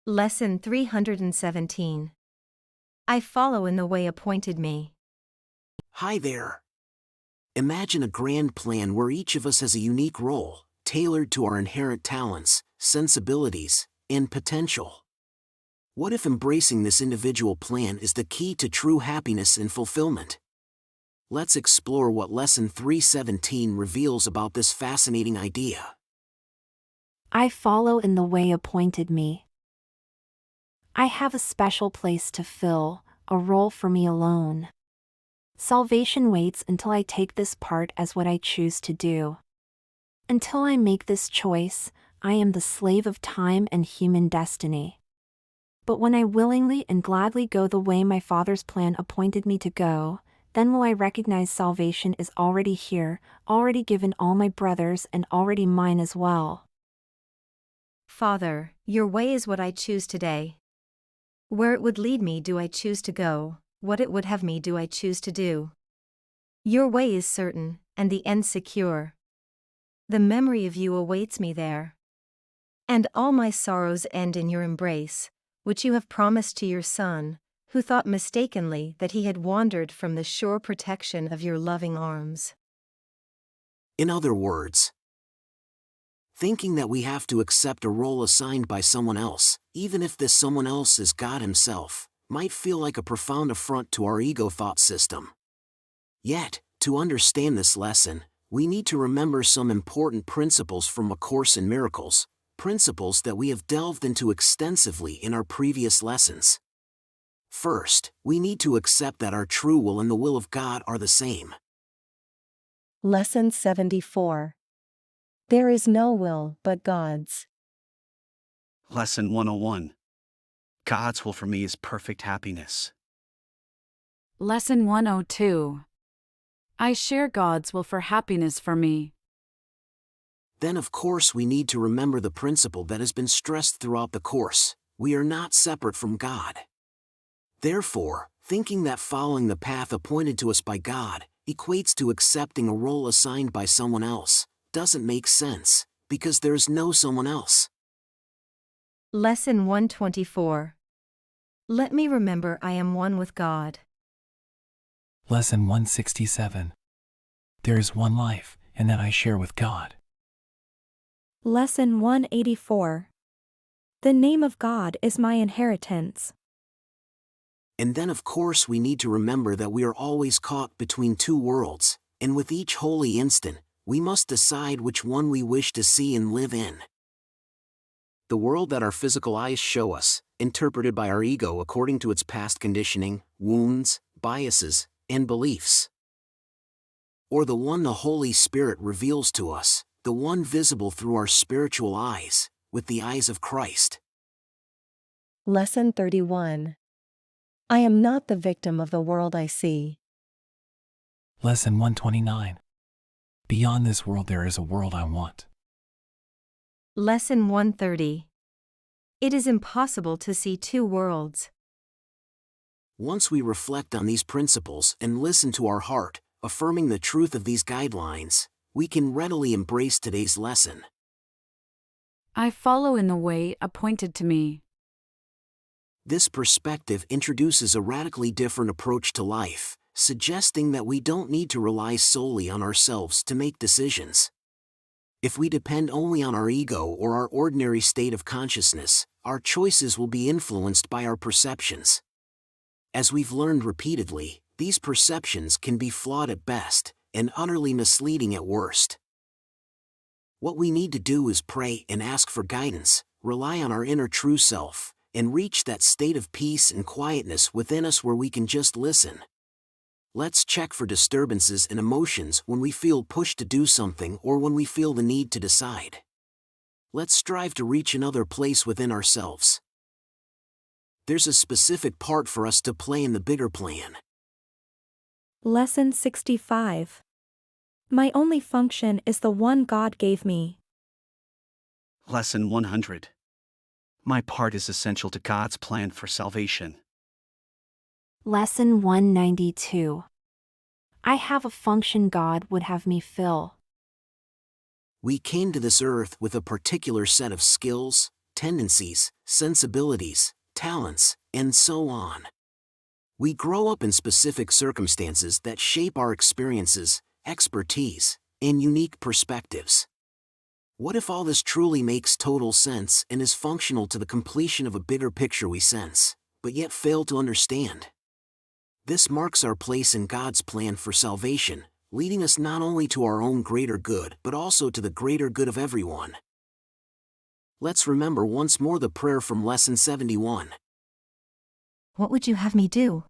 Lesson 317. I follow in the way appointed me. Hi there. Imagine a grand plan where each of us has a unique role, tailored to our inherent talents, sensibilities, and potential. What if embracing this individual plan is the key to true happiness and fulfillment? Let's explore what Lesson 317 reveals about this fascinating idea. I follow in the way appointed me. I have a special place to fill, a role for me alone. Salvation waits until I take this part as what I choose to do. Until I make this choice, I am the slave of time and human destiny. But when I willingly and gladly go the way my Father's plan appointed me to go, then will I recognize salvation is already here, already given all my brothers and already mine as well. Father, your way is what I choose today. Where it would lead me do I choose to go, what it would have me do I choose to do. Your way is certain, and the end secure. The memory of you awaits me there. And all my sorrows end in your embrace, which you have promised to your Son, who thought mistakenly that he had wandered from the sure protection of your loving arms. In other words, thinking that we have to accept a role assigned by someone else, even if this someone else is God Himself, might feel like a profound affront to our ego thought system. Yet, to understand this lesson, we need to remember some important principles from A Course in Miracles, principles that we have delved into extensively in our previous lessons. First, we need to accept that our true will and the will of God are the same. Lesson 74. There is no will but God's. Lesson 101. God's will for me is perfect happiness. Lesson 102. I share God's will for happiness for me. Then of course we need to remember the principle that has been stressed throughout the course: we are not separate from God. Therefore, thinking that following the path appointed to us by God equates to accepting a role assigned by someone else doesn't make sense, because there is no someone else. Lesson 124. Let me remember I am one with God. Lesson 167. There is one life, and that I share with God. Lesson 184. The name of God is my inheritance. And then of course we need to remember that we are always caught between two worlds, and with each holy instant, we must decide which one we wish to see and live in. The world that our physical eyes show us, interpreted by our ego according to its past conditioning, wounds, biases, and beliefs. Or the one the Holy Spirit reveals to us, the one visible through our spiritual eyes, with the eyes of Christ. Lesson 31. I am not the victim of the world I see. Lesson 129. Beyond this world there is a world I want. Lesson 130. It is impossible to see two worlds. Once we reflect on these principles and listen to our heart, affirming the truth of these guidelines, we can readily embrace today's lesson. I follow in the way appointed to me. This perspective introduces a radically different approach to life, suggesting that we don't need to rely solely on ourselves to make decisions. If we depend only on our ego or our ordinary state of consciousness, our choices will be influenced by our perceptions. As we've learned repeatedly, these perceptions can be flawed at best, and utterly misleading at worst. What we need to do is pray and ask for guidance, rely on our inner true self, and reach that state of peace and quietness within us where we can just listen. Let's check for disturbances and emotions when we feel pushed to do something or when we feel the need to decide. Let's strive to reach another place within ourselves. There's a specific part for us to play in the bigger plan. Lesson 65. My only function is the one God gave me. Lesson 100. My part is essential to God's plan for salvation. Lesson 192. I have a function God would have me fill. We came to this earth with a particular set of skills, tendencies, sensibilities, talents, and so on. We grow up in specific circumstances that shape our experiences, expertise, and unique perspectives. What if all this truly makes total sense and is functional to the completion of a bigger picture we sense, but yet fail to understand? This marks our place in God's plan for salvation, leading us not only to our own greater good but also to the greater good of everyone. Let's remember once more the prayer from Lesson 71. What would you have me do?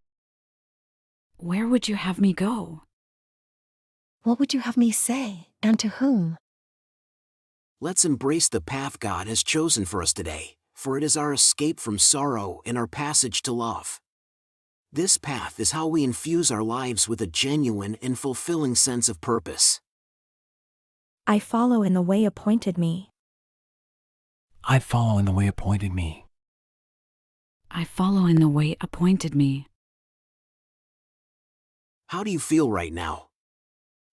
Where would you have me go? What would you have me say, and to whom? Let's embrace the path God has chosen for us today, for it is our escape from sorrow and our passage to love. This path is how we infuse our lives with a genuine and fulfilling sense of purpose. I follow in the way appointed me. I follow in the way appointed me. I follow in the way appointed me. How do you feel right now?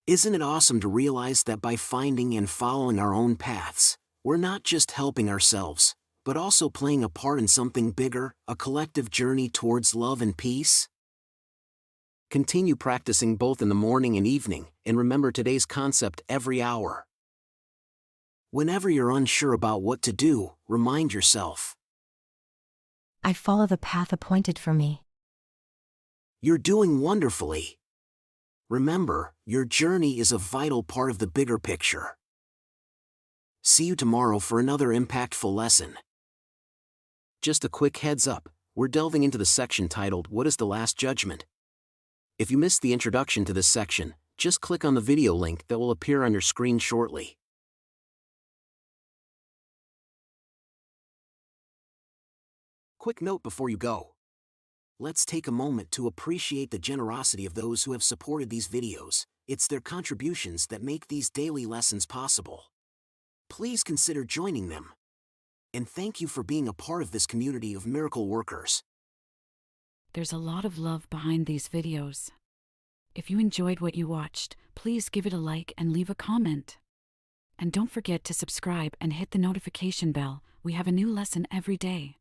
Isn't it awesome to realize that by finding and following our own paths, we're not just helping ourselves, but also playing a part in something bigger, a collective journey towards love and peace? Continue practicing both in the morning and evening, and remember today's concept every hour. Whenever you're unsure about what to do, remind yourself, I follow the path appointed for me. you're doing wonderfully. Remember, your journey is a vital part of the bigger picture. See you tomorrow for another impactful lesson. Just a quick heads up, we're delving into the section titled, What is the Last Judgment? If you missed the introduction to this section, just click on the video link that will appear on your screen shortly. Quick note before you go. Let's take a moment to appreciate the generosity of those who have supported these videos. It's their contributions that make these daily lessons possible. Please consider joining them. And thank you for being a part of this community of miracle workers. There's a lot of love behind these videos. If you enjoyed what you watched, please give it a like and leave a comment. And don't forget to subscribe and hit the notification bell. We have a new lesson every day.